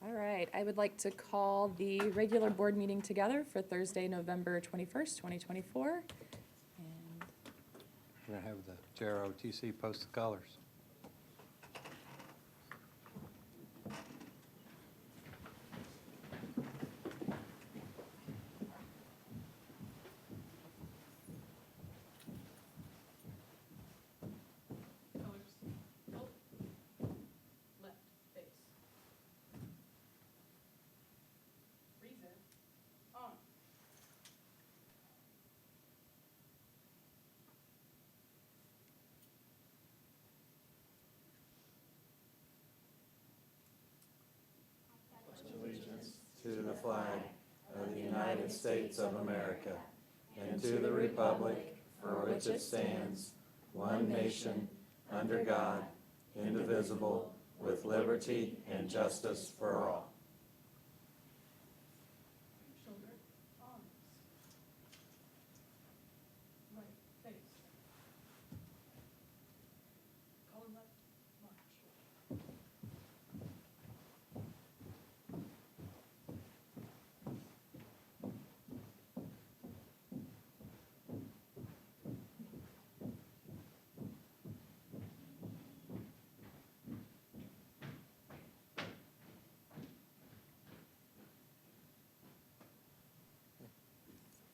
All right, I would like to call the regular board meeting together for Thursday, November 21st, 2024. And We're going to have the JROTC post the colors. To the flag of the United States of America and to the republic for which it stands, one nation, under God, indivisible, with liberty and justice for all. Shoulder, arms. Right face. Color left, march.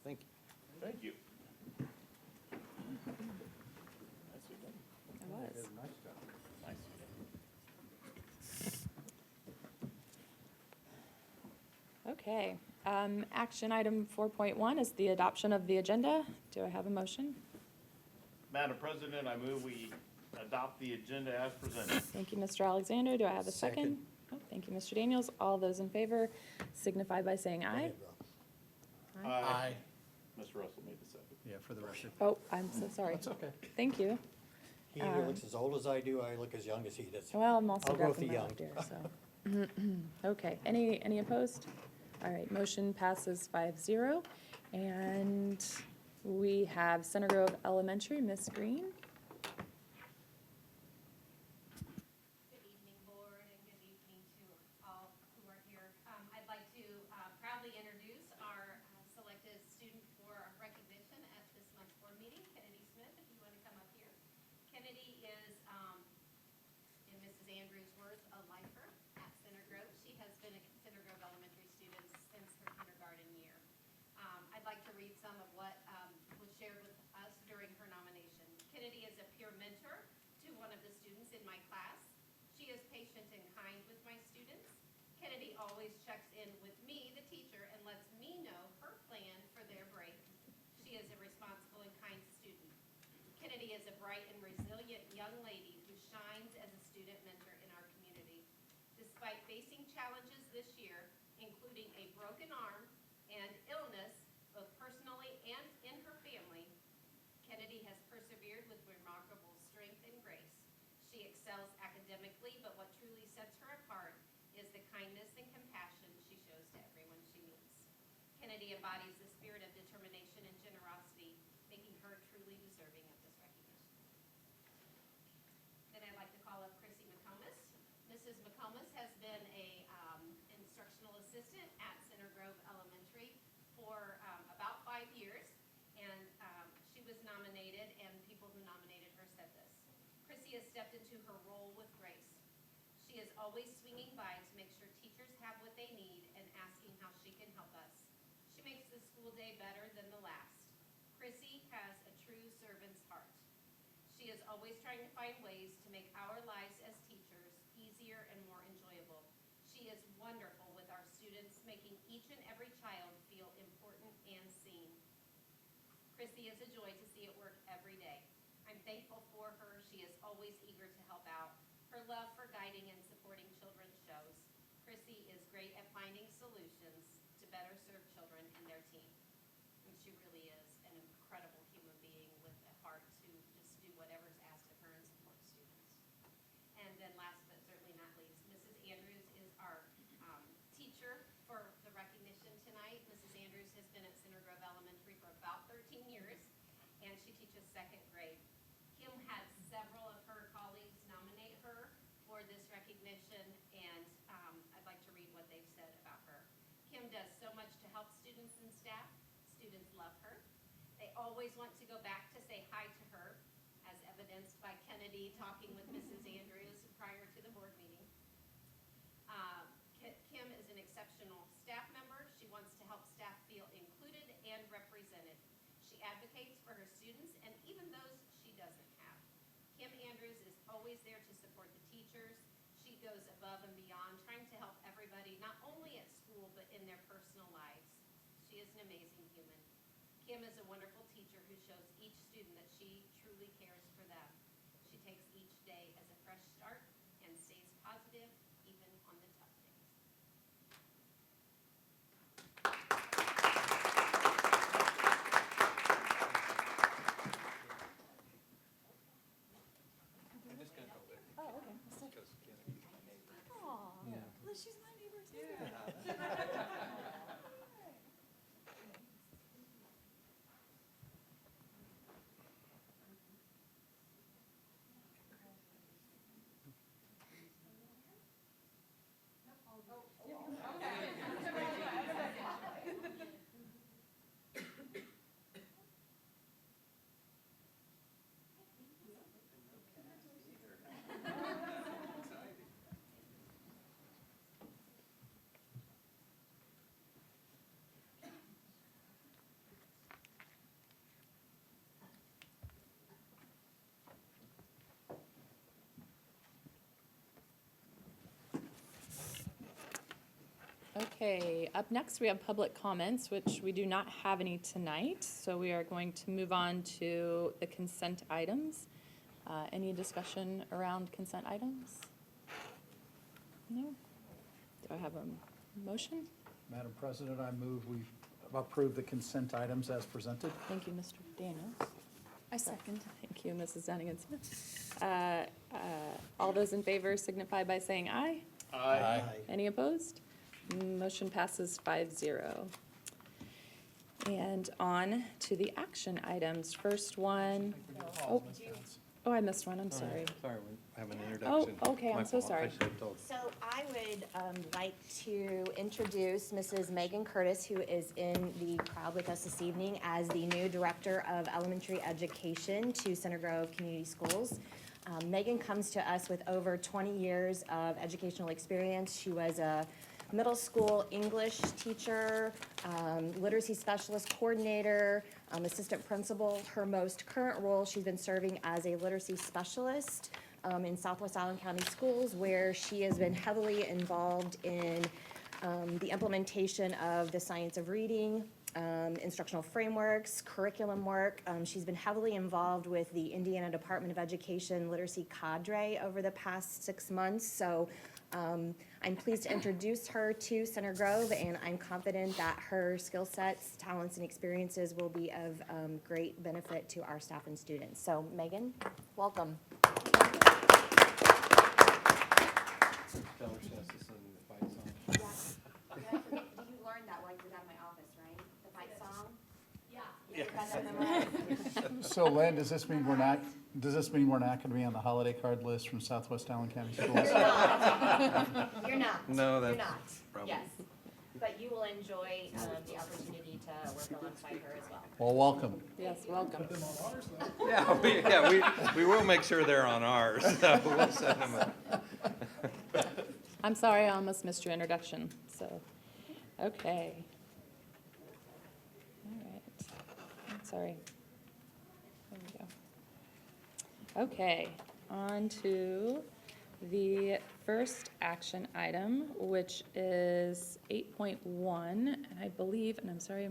Thank you. Thank you. I was. Nice job. Nice. Okay, action item 4.1 is the adoption of the agenda. Do I have a motion? Madam President, I move we adopt the agenda as presented. Thank you, Mr. Alexander. Do I have a second? Oh, thank you, Mr. Daniels. All those in favor signify by saying aye. Aye. Mr. Russell made the second. Yeah, for the record. Oh, I'm so sorry. That's okay. Thank you. He either looks as old as I do, I look as young as he does. Well, I'm also I'll go with grabbing the my left ear, so. Okay, any opposed? All right, motion passes 5-0. And we have Center Grove Elementary, Miss Green. Good evening, Board, and good evening to all who are here. I'd like to proudly introduce our selected student for recognition at this month's board meeting, Kennedy Smith, if you want to come up here. Kennedy is, in Mrs. Andrews' words, a lifer at Center Grove. She has been a Center Grove Elementary student since her kindergarten year. I'd like to read some of what was shared with us during her nomination. Kennedy is a peer mentor to one of the students in my class. She is patient and kind with my students. Kennedy always checks in with me, the teacher, and lets me know her plan for their break. She is a responsible and kind student. Kennedy is a bright and resilient young lady who shines as a student mentor in our community. Despite facing challenges this year, including a broken arm and illness, both personally and in her family, Kennedy has persevered with remarkable strength and grace. She excels academically, but what truly sets her apart is the kindness and compassion she shows to everyone she meets. Kennedy embodies the spirit of determination and generosity, making her truly deserving of this recognition. Then I'd like to call up Chrissy McComas. Mrs. McComas has been a instructional assistant at Center Grove Elementary for about 5 years, and she was nominated, and people who nominated her said this. Chrissy has stepped into her role with grace. She is always swinging by to make sure teachers have what they need and asking how she can help us. She makes the school day better than the last. Chrissy has a true servant's heart. She is always trying to find ways to make our lives as teachers easier and more enjoyable. She is wonderful with our students, making each and every child feel important and seen. Chrissy is a joy to see at work every day. I'm thankful for her. She is always eager to help out. Her love for guiding and supporting children shows. Chrissy is great at finding solutions to better serve children and their team. And she really is an incredible human being with a heart to just do whatever's asked of her and support students. And then last but certainly not least, Mrs. Andrews is our teacher for the recognition tonight. Mrs. Andrews has been at Center Grove Elementary for about 13 years, and she teaches second grade. Kim had several of her colleagues nominate her for this recognition, and I'd like to read what students and staff. Students love her. They always want to go back to say hi to her, as evidenced by Kennedy talking with Mrs. Andrews prior to the board meeting. Kim is an exceptional staff member. She wants to help staff feel included and represented. She advocates for her students and even those she doesn't have. Kim Andrews is always there to support the teachers. She goes above and beyond, trying to help everybody, not only at school, but in their personal lives. She is an amazing human. Kim is a wonderful teacher who shows each student that she truly cares for them. She takes each day as a fresh start and stays positive even on the tough days. Oh, okay. Well, she's my neighbor too. Okay, up next, we have public comments, which we do not have any tonight, so we are going to move on to the consent items. Any discussion around consent items? No? Do I have a motion? Madam President, I move we approve the consent items as presented. Thank you, Mr. Daniels. I second. Thank you, Mrs. Dunnigan Smith. All those in favor signify by saying aye. Aye. Any opposed? Motion passes 5-0. And on to the action items. First one, oh, I missed one, I'm sorry. Sorry, we have an Oh, introduction. okay, I'm so sorry. So I would like to introduce Mrs. Megan Curtis, who is in the crowd with us this evening as the new Director of Elementary Education to Center Grove Community Schools. Megan comes to us with over 20 years of educational experience. She was a middle school English teacher, literacy specialist coordinator, assistant principal. Her most current role, she's been serving as a literacy specialist in Southwest Allen County Schools, where she has been heavily involved in the implementation of the science of reading, instructional frameworks, curriculum work. She's been heavily involved with the Indiana Department of Education literacy cadre over the past 6 months. So I'm pleased to introduce her to Center Grove, and I'm confident that her skill sets, talents, and experiences will be of great benefit to our staff and students. So Megan, welcome. Tell her she has to sing the fight song. Yeah. You learned that while you were out of my office, right? The fight song? Yeah. So Len, does this mean we're not gonna be on the holiday card list from Southwest Allen County Schools? You're not. No, You're that's not. probably- Yes. But you will enjoy the opportunity to work alongside her as well. Well, welcome. Yes, welcome. We will make sure they're on ours. So we'll send them I'm sorry, I almost missed your introduction, so, okay. All right, I'm sorry. There we go. Okay, on to the first action item, which is 8.1, and I believe, and I'm sorry,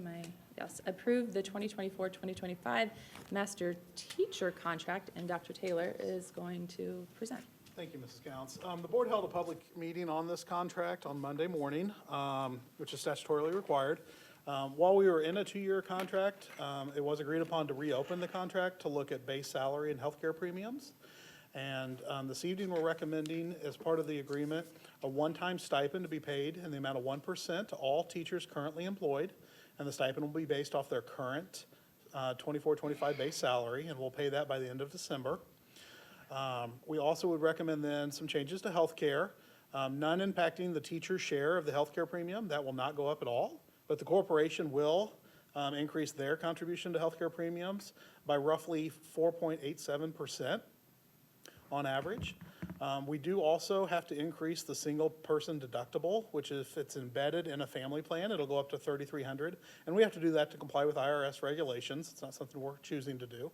approve the 2024-2025 master teacher contract, and Dr. Taylor is going to present. Thank you, Mrs. Counts. The board held a public meeting on this contract on Monday morning, which is statutorily required. While we were in a 2-year contract, it was agreed upon to reopen the contract to look at base salary and healthcare premiums. And this evening, we're recommending, as part of the agreement, a one-time stipend to be paid in the amount of 1% to all teachers currently employed. And the stipend will be based off their current 24-25 base salary, and we'll pay that by the end of December. We also would recommend then some changes to healthcare, none impacting the teacher's share of the healthcare premium. That will not go up at all, but the corporation will increase their contribution to healthcare premiums by roughly 4.87% on average. We do also have to increase the single-person deductible, which if it's embedded in a family plan, it'll go up to $3,300. And we have to do that to comply with IRS regulations. It's not something we're choosing to do.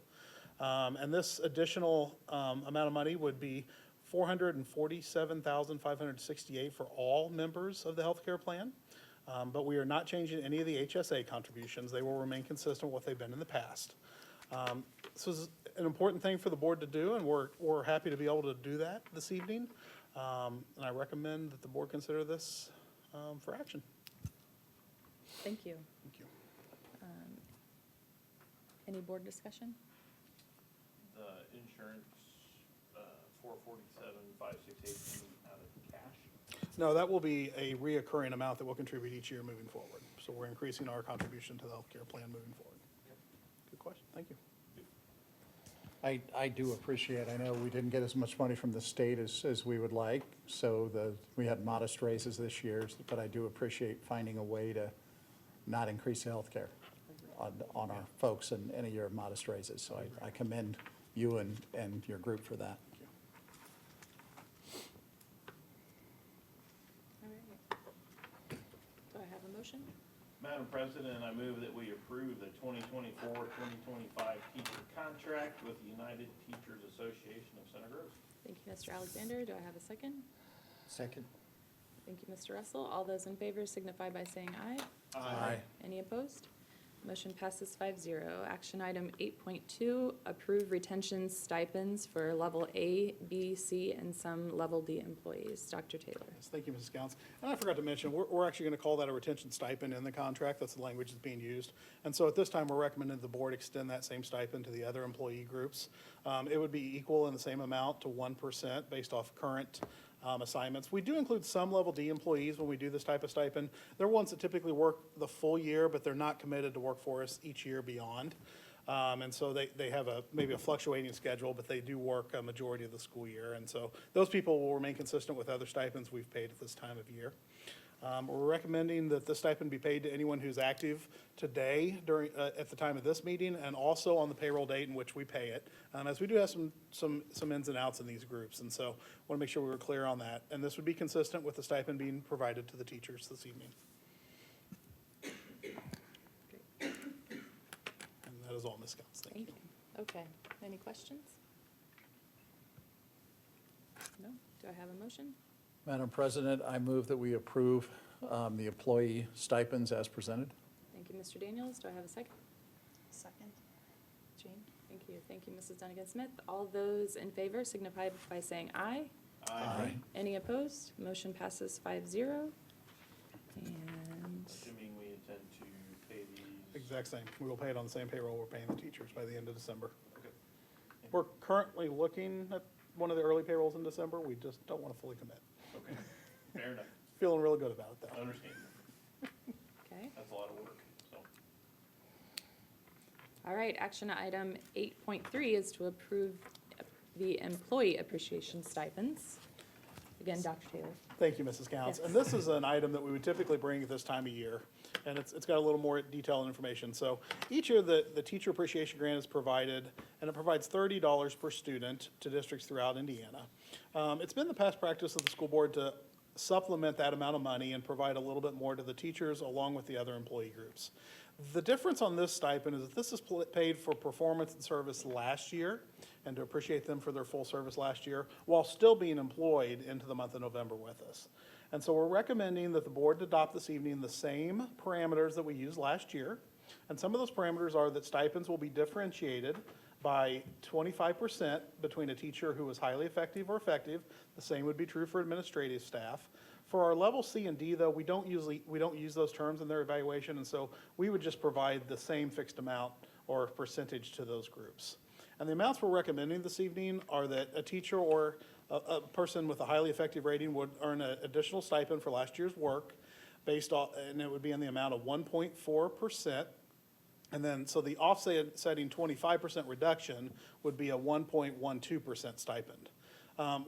And this additional amount of money would be $447,568 for all members of the healthcare plan. But we are not changing any of the HSA contributions. They will remain consistent with what they've been in the past. This is an important thing for the board to do, and we're happy to be able to do that this evening. And I recommend that the board consider this for action. Thank you. Thank you. Any board discussion? The insurance, 447,568 out of cash. No, that will be a reoccurring amount that we'll contribute each year moving forward. So we're increasing our contribution to the healthcare plan moving forward. Good question. Thank you. I do appreciate, I know we didn't get as much money from the state as we would like, so we had modest raises this year, but I do appreciate finding a way to not increase the healthcare on our folks in a year of modest raises. So I commend you and your group for that. All right. Do I have a motion? Madam President, I move that we approve the 2024-2025 teacher contract with the United Teachers Association of Center Grove. Thank you, Mr. Alexander. Do I have a second? Second. Thank you, Mr. Russell. All those in favor signify by saying aye. Aye. Any opposed? Motion passes 5-0. Action item 8.2, approve retention stipends for level A, B, C, and some level D employees. Dr. Taylor. Yes, thank you, Mrs. Counts. And I forgot to mention, we're actually going to call that a retention stipend in the contract. That's the language that's being used. And so at this time, we're recommending the board extend that same stipend to the other employee groups. It would be equal in the same amount to 1% based off current assignments. We do include some level D employees when we do this type of stipend. They're ones that typically work the full year, but they're not committed to work for us each year beyond. And so they have maybe a fluctuating schedule, but they do work a majority of the school year. And so those people will remain consistent with other stipends we've paid at this time of year. We're recommending that the stipend be paid to anyone who's active today at the time of this meeting, and also on the payroll date in which we pay it, as we do have some ins and outs in these groups. And so I want to make sure we were clear on that. And this would be consistent with the stipend being provided to the teachers this evening. And that is all, Ms. Counts. Thank you. Thank you. Okay. Any questions? No? Do I have a motion? Madam President, I move that we approve the employee stipends as presented. Thank you, Mr. Daniels. Do I have a second? Second. Jane? Thank you. Thank you, Mrs. Dunnigan-Smith. All those in favor signify by saying aye. Aye. Any opposed? Motion passes 5-0. And Assuming we intend to pay these. Exact same. We will pay it on the same payroll we're paying the teachers by the end of December. Okay. We're currently looking at one of the early payrolls in December. We just don't want to fully commit. Okay, fair enough. Feeling really good about it, though. Understand. okay. That's a lot of work, so. All right, action item 8.3 is to approve the employee appreciation stipends. Again, Dr. Taylor. Thank you, Mrs. Counts. Yes. And this is an item that we would typically bring at this time of year, and it's got a little more detail and information. So each year, the teacher appreciation grant is provided, and it provides $30 per student to districts throughout Indiana. It's been the past practice of the school board to supplement that amount of money and provide a little bit more to the teachers along with the other employee groups. The difference on this stipend is that this is paid for performance and service last year and to appreciate them for their full service last year while still being employed into the month of November with us. And so we're recommending that the board adopt this evening the same parameters that we used last year. And some of those parameters are that stipends will be differentiated by 25% between a teacher who is highly effective or effective. The same would be true for administrative staff. For our level C and D, though, we don't use those terms in their evaluation, and so we would just provide the same fixed amount or percentage to those groups. And the amounts we're recommending this evening are that a teacher or a person with a highly effective rating would earn an additional stipend for last year's work based on, and it would be in the amount of 1.4%. And then, so the offsetting 25% reduction would be a 1.12% stipend.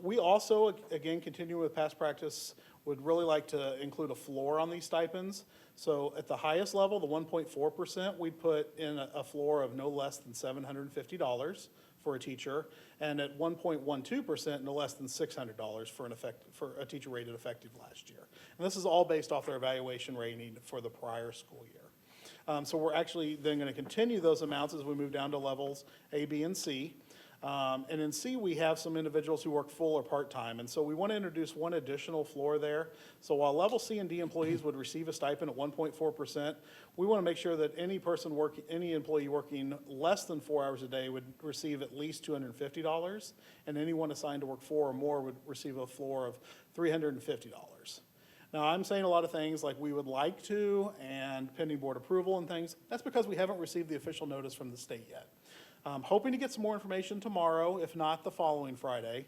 We also, again, continuing with past practice, would really like to include a floor on these stipends. So at the highest level, the 1.4%, we'd put in a floor of no less than $750 for a teacher, and at 1.12%, no less than $600 for a teacher rated effective last year. And this is all based off their evaluation rating for the prior school year. So we're actually then going to continue those amounts as we move down to levels A, B, and C. And in C, we have some individuals who work full or part-time, and so we want to introduce one additional floor there. So while level C and D employees would receive a stipend at 1.4%, we want to make sure that any employee working less than 4 hours a day would receive at least $250, and anyone assigned to work 4 or more would receive a floor of $350. Now, I'm saying a lot of things like we would like to and pending board approval and things. That's because we haven't received the official notice from the state yet. Hoping to get some more information tomorrow, if not the following Friday.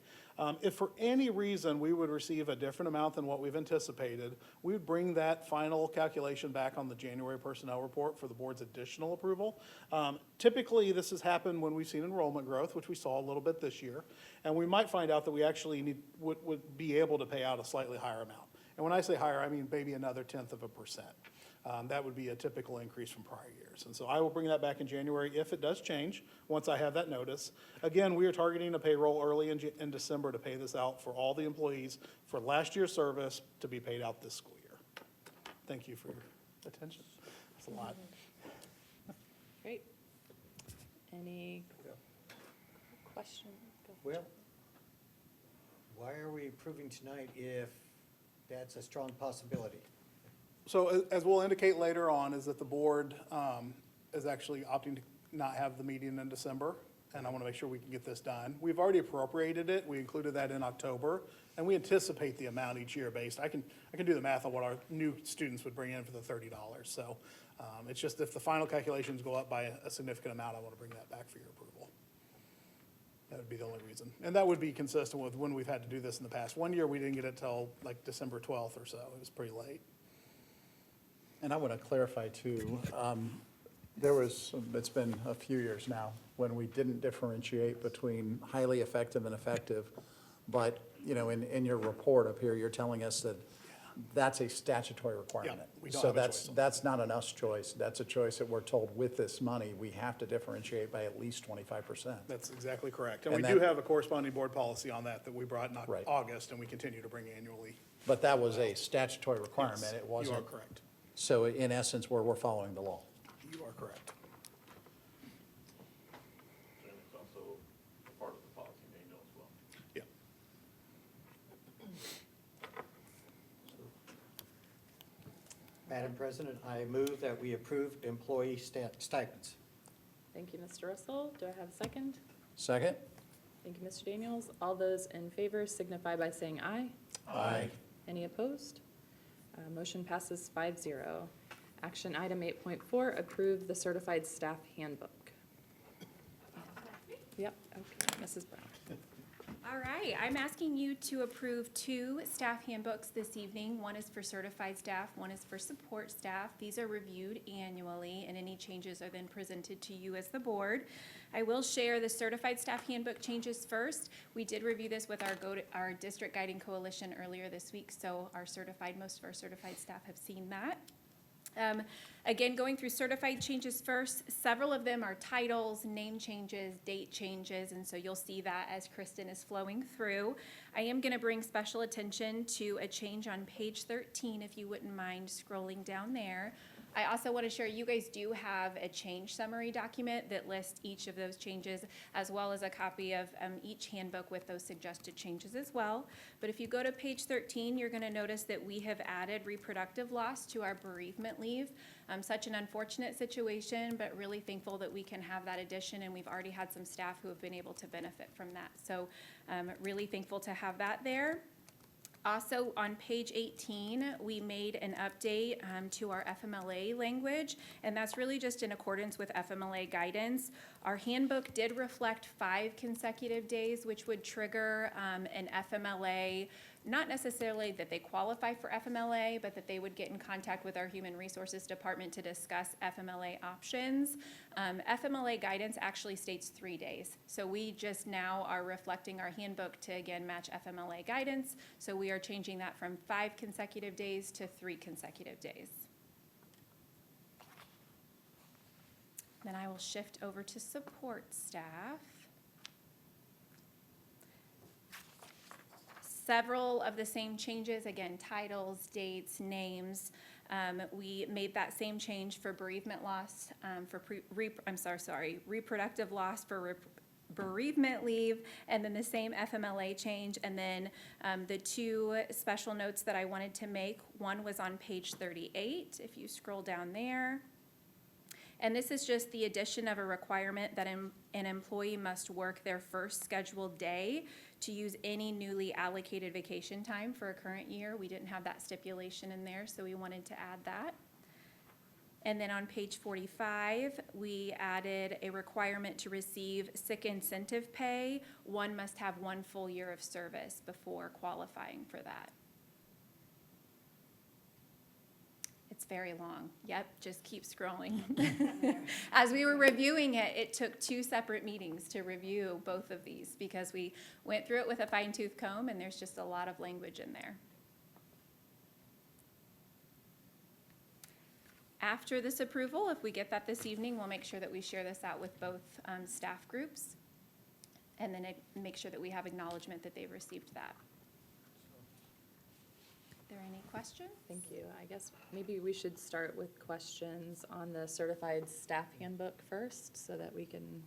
If for any reason we would receive a different amount than what we've anticipated, we would bring that final calculation back on the January personnel report for the board's additional approval. Typically, this has happened when we've seen enrollment growth, which we saw a little bit this year, and we might find out that we actually would be able to pay out a slightly higher amount. And when I say higher, I mean maybe another 1/10%. That would be a typical increase from prior years. And so I will bring that back in January if it does change, once I have that notice. Again, we are targeting a payroll early in December to pay this out for all the employees for last year's service to be paid out this school year. Thank you for your attention. That's a lot. Great. Any questions? Well, why are we approving tonight if that's a strong possibility? So as we'll indicate later on, is that the board is actually opting to not have the meeting in December, and I want to make sure we can get this done. We've already appropriated it. We included that in October, and we anticipate the amount each year based. I can do the math on what our new students would bring in for the $30. So it's just if the final calculations go up by a significant amount, I want to bring that back for your approval. That would be the only reason. And that would be consistent with when we've had to do this in the past. One year, we didn't get it till like December 12th or so. It was pretty late. And I want to clarify too, it's been a few years now, when we didn't differentiate between highly effective and effective. But, you know, in your report up here, you're telling us that that's a statutory requirement. Yeah, we don't have a choice So on that's not an us choice. That's a choice that we're told with this money, we have to differentiate by at least 25%. That's exactly correct. And And we do that- have a corresponding board policy on that we brought in Right. August, and we continue to bring annually. But that was a statutory requirement. Yes, It wasn't. You are correct. So in essence, we're following the law. You are correct. And it's also a part of the policy manual as well. Yeah. Madam President, I move that we approve employee stipends. Thank you, Mr. Russell. Do I have a second? Second? Thank you, Mr. Daniels. All those in favor signify by saying aye. Aye. Any opposed? Motion passes 5-0. Action item 8.4, approve the certified staff handbook. Yep, okay, Mrs. Brown. All right, I'm asking you to approve 2 staff handbooks this evening. One is for certified staff, one is for support staff. These are reviewed annually, and any changes are then presented to you as the board. I will share the certified staff handbook changes first. We did review this with our district guiding coalition earlier this week, so most of our certified staff have seen that. Again, going through certified changes first, several of them are titles, name changes, date changes, and so you'll see that as Kristen is flowing through. I am going to bring special attention to a change on page 13, if you wouldn't mind scrolling down there. I also want to share, you guys do have a change summary document that lists each of those changes, as well as a copy of each handbook with those suggested changes as well. But if you go to page 13, you're going to notice that we have added reproductive loss to our bereavement leave. Such an unfortunate situation, but really thankful that we can have that addition, and we've already had some staff who have been able to benefit from that. So really thankful to have that there. Also, on page 18, we made an update to our FMLA language, and that's really just in accordance with FMLA guidance. Our handbook did reflect 5 consecutive days, which would trigger an FMLA not necessarily that they qualify for FMLA, but that they would get in contact with our Human Resources Department to discuss FMLA options. FMLA guidance actually states 3 days. So we just now are reflecting our handbook to again match FMLA guidance. So we are changing that from 5 consecutive days to 3 consecutive days. Then I will shift over to support staff. Several of the same changes, again, titles, dates, names. We made that same change for bereavement loss, reproductive loss for bereavement leave, and then the same FMLA change. And then the 2 special notes that I wanted to make, one was on page 38, if you scroll down there. And this is just the addition of a requirement that an employee must work their first scheduled day to use any newly allocated vacation time for a current year. We didn't have that stipulation in there, so we wanted to add that. And then on page 45, we added a requirement to receive sick incentive pay. One must have 1 full year of service before qualifying for that. It's very long. Yep, just keep scrolling. As we were reviewing it, it took 2 separate meetings to review both of these because we went through it with a fine-tooth comb and there's just a lot of language in there. After this approval, if we get that this evening, we'll make sure that we share this out with both staff groups and then make sure that we have acknowledgement that they've received that. Are there any questions? Thank you. I guess maybe we should start with questions on the certified staff handbook first, so that we can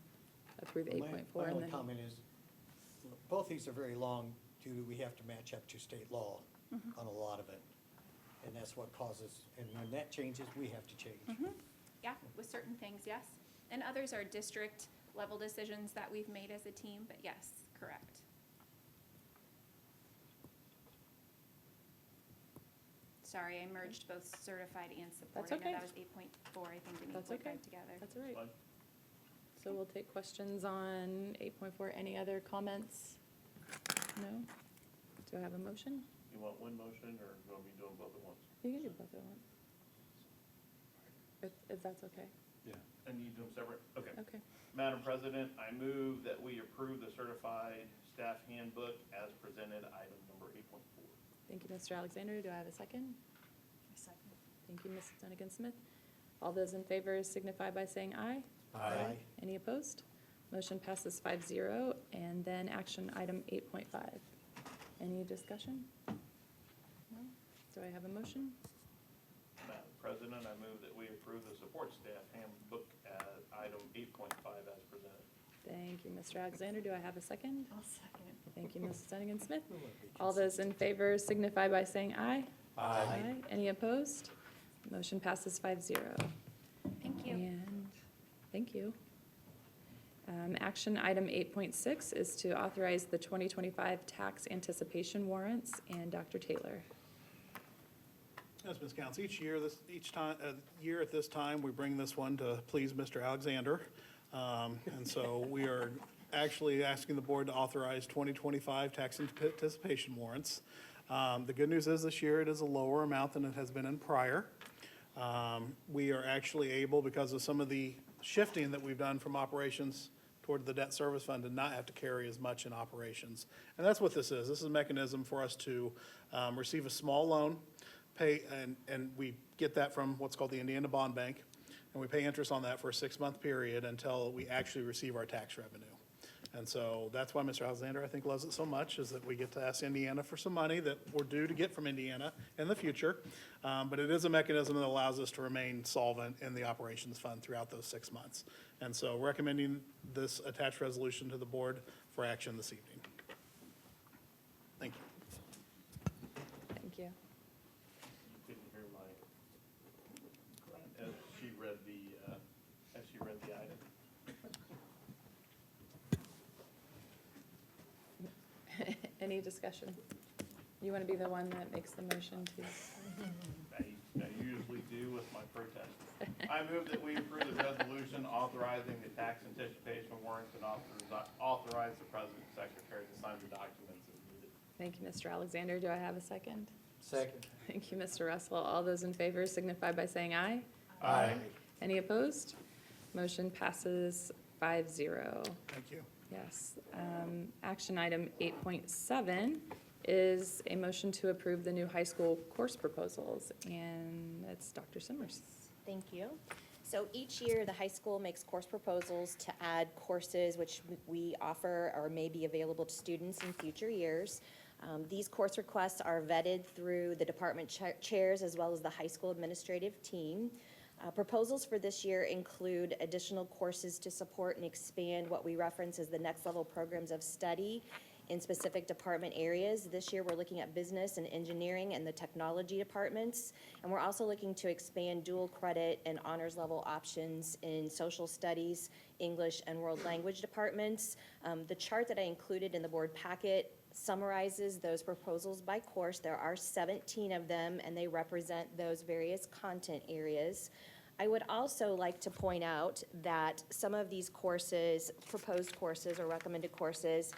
approve 8.4. My and only then comment is, both these are very long due to we have to match up to state law on a lot of it. And that's what causes, and when that changes, we have to change. Yeah, with certain things, yes. And others are district level decisions that we've made as a team, but yes, correct. Sorry, I merged both certified and support. That's I know okay. that was 8.4, I think, and That's 8.5 okay. together. That's all right. Fine. So we'll take questions on 8.4. Any other comments? No? Do I have a motion? You want one motion, or you want me doing both at once? You can do both at once. If that's okay. And you do them separate? Okay. Okay. Madam President, I move that we approve the certified staff handbook as presented, item number 8.4. Thank you, Mr. Alexander. Do I have a second? A second. Thank you, Mrs. Dunnigan-Smith. All those in favor signify by saying aye. Aye. Any opposed? Motion passes 5-0. And then action item 8.5. Any discussion? No? Do I have a motion? Madam President, I move that we approve the support staff handbook as item 8.5 as presented. Thank you, Mr. Alexander. Do I have a second? I'll second. Thank you, Mrs. Dunnigan-Smith. All those in favor signify by saying aye. Aye. Any opposed? Motion passes 5-0. Thank you. And, thank you. Action item 8.6 is to authorize the 2025 tax anticipation warrants, and Dr. Taylor. Yes, Ms. Counts, each year at this time, we bring this one to please Mr. Alexander. And so we are actually asking the board to authorize 2025 tax anticipation warrants. The good news is this year it is a lower amount than it has been in prior. We are actually able, because of some of the shifting that we've done from operations toward the debt service fund, to not have to carry as much in operations. And that's what this is. This is a mechanism for us to receive a small loan, pay, and we get that from what's called the Indiana Bond Bank, and we pay interest on that for a 6-month period until we actually receive our tax revenue. And so that's why Mr. Alexander, I think, loves it so much, is that we get to ask Indiana for some money that we're due to get from Indiana in the future. But it is a mechanism that allows us to remain solvent in the operations fund throughout those 6 months. And so recommending this attached resolution to the board for action this evening. Thank you. Thank you. Couldn't hear as she read the item. Any discussion? You want to be the one that makes the motion to? I usually do with my protest. I move that we approve the resolution authorizing the tax anticipation warrants and authorize the president and secretary to sign the documents as needed. Thank you, Mr. Alexander. Do I have a second? Second. Thank you, Mr. Russell. All those in favor signify by saying aye. Aye. Any opposed? Motion passes 5-0. Thank you. Yes. Action item 8.7 is a motion to approve the new high school course proposals, and it's Dr. Simmers. Thank you. So each year, the high school makes course proposals to add courses which we offer or may be available to students in future years. These course requests are vetted through the department chairs as well as the high school administrative team. Proposals for this year include additional courses to support and expand what we reference as the next level programs of study in specific department areas. This year, we're looking at business and engineering and the technology departments. And we're also looking to expand dual credit and honors level options in social studies, English, and world language departments. The chart that I included in the board packet summarizes those proposals by course. There are 17 of them, and they represent those various content areas. I would also like to point out that some of these courses, proposed courses or recommended courses,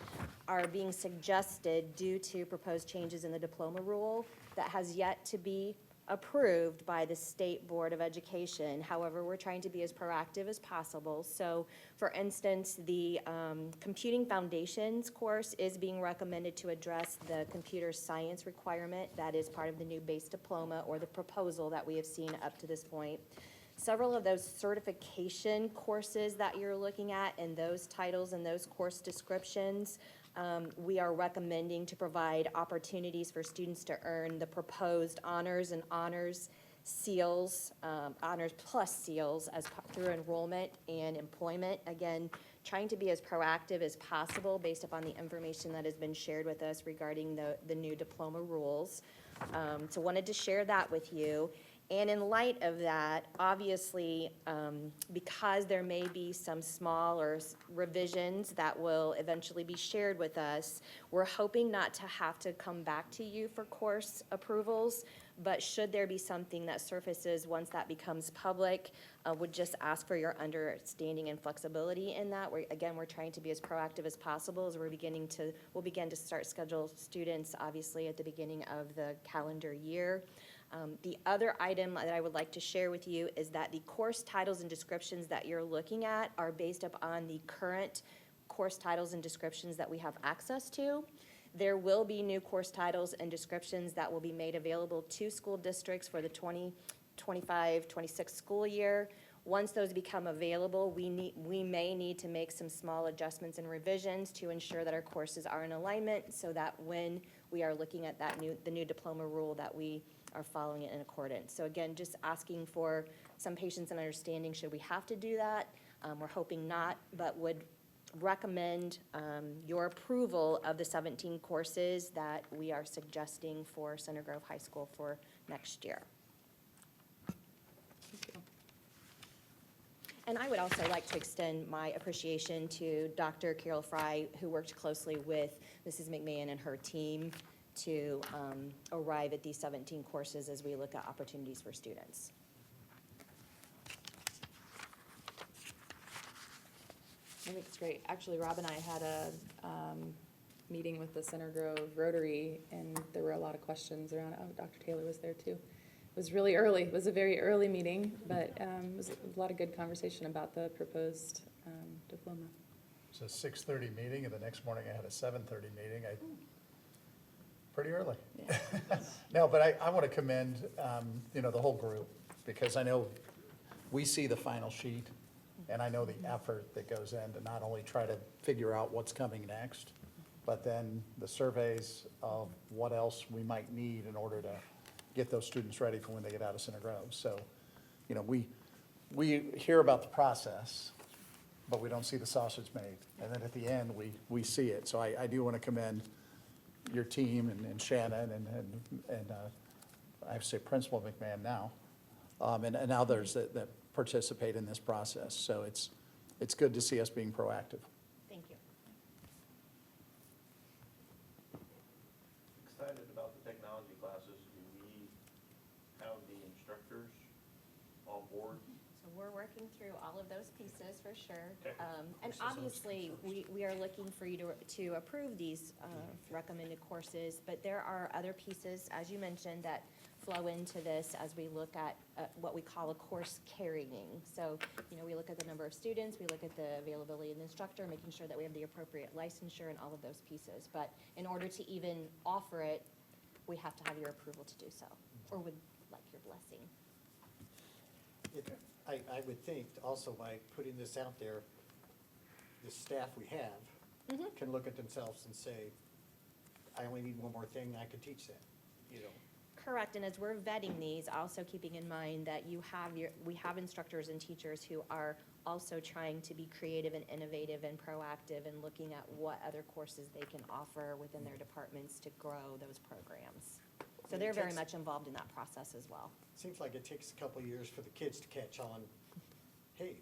are being suggested due to proposed changes in the diploma rule that has yet to be approved by the State Board of Education. However, we're trying to be as proactive as possible. So, for instance, the Computing Foundations course is being recommended to address the computer science requirement that is part of the new base diploma or the proposal that we have seen up to this point. Several of those certification courses that you're looking at and those titles and those course descriptions, we are recommending to provide opportunities for students to earn the proposed honors and honors seals, honors plus seals through enrollment and employment. Again, trying to be as proactive as possible based upon the information that has been shared with us regarding the new diploma rules. So wanted to share that with you. And in light of that, obviously, because there may be some small or revisions that will eventually be shared with us, we're hoping not to have to come back to you for course approvals, but should there be something that surfaces once that becomes public, would just ask for your understanding and flexibility in that. We're trying to be as proactive as possible as we'll begin to start schedule students, obviously, at the beginning of the calendar year. The other item that I would like to share with you is that the course titles and descriptions that you're looking at are based upon the current course titles and descriptions that we have access to. There will be new course titles and descriptions that will be made available to school districts for the 2025-26 school year. Once those become available, we may need to make some small adjustments and revisions to ensure that our courses are in alignment so that when we are looking at the new diploma rule that we are following it in accordance. So again, just asking for some patience and understanding should we have to do that. We're hoping not, but would recommend your approval of the 17 courses that we are suggesting for Center Grove High School for next year. Thank you. And I would also like to extend my appreciation to Dr. Carol Fry, who worked closely with Mrs. McMahon and her team to arrive at these 17 courses as we look at opportunities for students. I think it's great. Actually, Rob and I had a meeting with the Center Grove Rotary, and there were a lot of questions around, Dr. Taylor was there too. It was really early. It was a very early meeting, but it was a lot of good conversation about the proposed diploma. It's a 6:30 meeting, and the next morning I had a 7:30 meeting. Pretty early. Yeah. No, but I want to commend, the whole group, because I know we see the final sheet, and I know the effort that goes in to not only try to figure out what's coming next, but then the surveys of what else we might need in order to get those students ready for when they get out of Center Grove. So, we hear about the process, but we don't see the sausage made. And then at the end, we see it. So I do want to commend your team and Shannon and I have to say Principal McMahon now, and others that participate in this process. So it's good to see us being proactive. Thank you. Excited about the technology classes. Do we have the instructors on board? So we're working through all of those pieces for sure. Okay. And obviously, we are looking for you to approve these recommended courses, but there are other pieces, as you mentioned, that flow into this as we look at what we call a course carrying. So, we look at the number of students, we look at the availability of the instructor, making sure that we have the appropriate licensure and all of those pieces. But in order to even offer it, we have to have your approval to do so, or would like your blessing. I would think also by putting this out there, the staff we have can look at themselves and say, I only need one more thing, I could teach that, Correct, and as we're vetting these, also keeping in mind that we have instructors and teachers who are also trying to be creative and innovative and proactive and looking at what other courses they can offer within their departments to grow those programs. So they're very much involved in that process as well. Seems like it takes a couple of years for the kids to catch on, hey,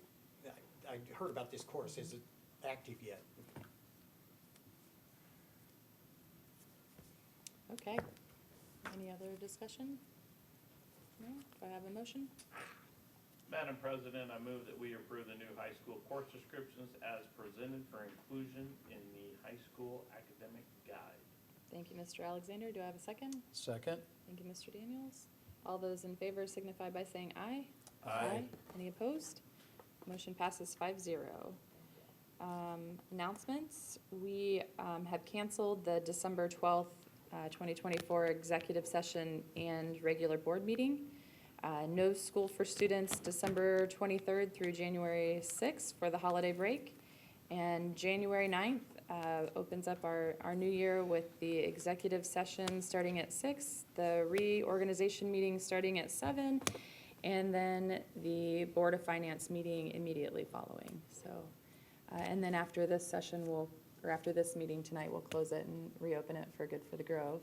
I heard about this course, is it active yet? Okay. Any other discussion? No? Do I have a motion? Madam President, I move that we approve the new high school course descriptions as presented for inclusion in the high school academic guide. Thank you, Mr. Alexander. Do I have a second? Second? Thank you, Mr. Daniels. All those in favor signify by saying aye. Aye. Any opposed? Motion passes 5-0. Announcements, we have canceled the December 12th, 2024 executive session and regular board meeting. No school for students December 23rd through January 6th for the holiday break. And January 9th opens up our new year with the executive session starting at 6, the reorganization meeting starting at 7, and then the Board of Finance meeting immediately following. So, and then after this session, after this meeting tonight, we'll close it and reopen it for Good for the Grove.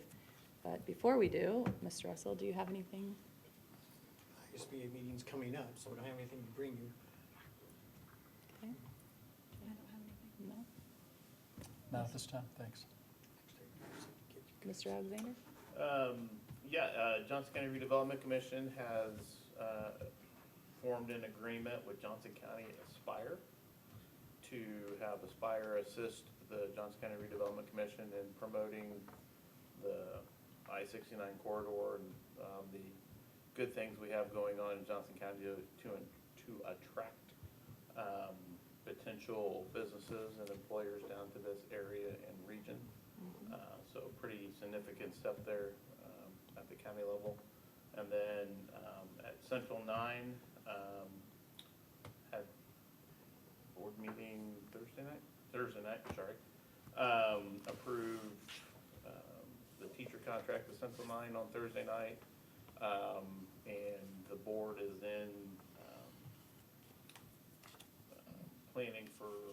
But before we do, Mr. Russell, do you have anything? ISBA meeting's coming up, so I don't have anything to bring you. Okay. I don't have anything. No? Not at this time, thanks. Mr. Alexander? Johnson County Redevelopment Commission has formed an agreement with Johnson County Aspire to have Aspire assist the Johnson County Redevelopment Commission in promoting the I-69 corridor and the good things we have going on in Johnson County to attract potential businesses and employers down to this area and region. So pretty significant step there at the county level. And then at Central 9, had board meeting Thursday night, approved the teacher contract with Central 9 on Thursday night. And the board is in planning for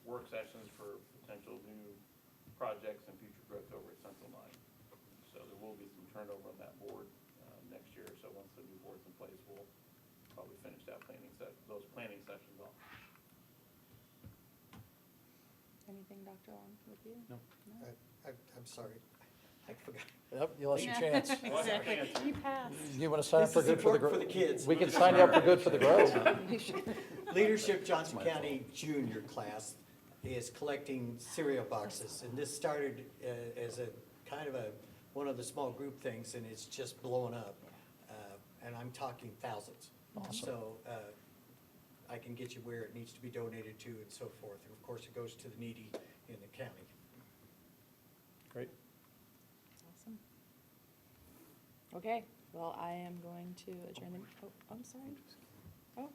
work sessions for potential new projects and future growth over at Central 9. So there will be some turnover on that board next year. So once the new board's in place, we'll probably finish that those planning sessions off. Anything, Dr. Long, with you? No. I'm sorry, I forgot. Yep, you lost your chance. You passed. You want to sign up for This is Good for the important Grove? for the kids. We can sign you up for Good for the Grove. Leadership Johnson County Junior class is collecting cereal boxes, and this started as a kind of one of the small group things, and it's just blowing up. And I'm talking thousands. Awesome. So I can get you where it needs to be donated to and so forth. And of course, it goes to the needy in the county. Great. Awesome. Okay, well, I am going to adjourn the, oh, I'm sorry. Oh,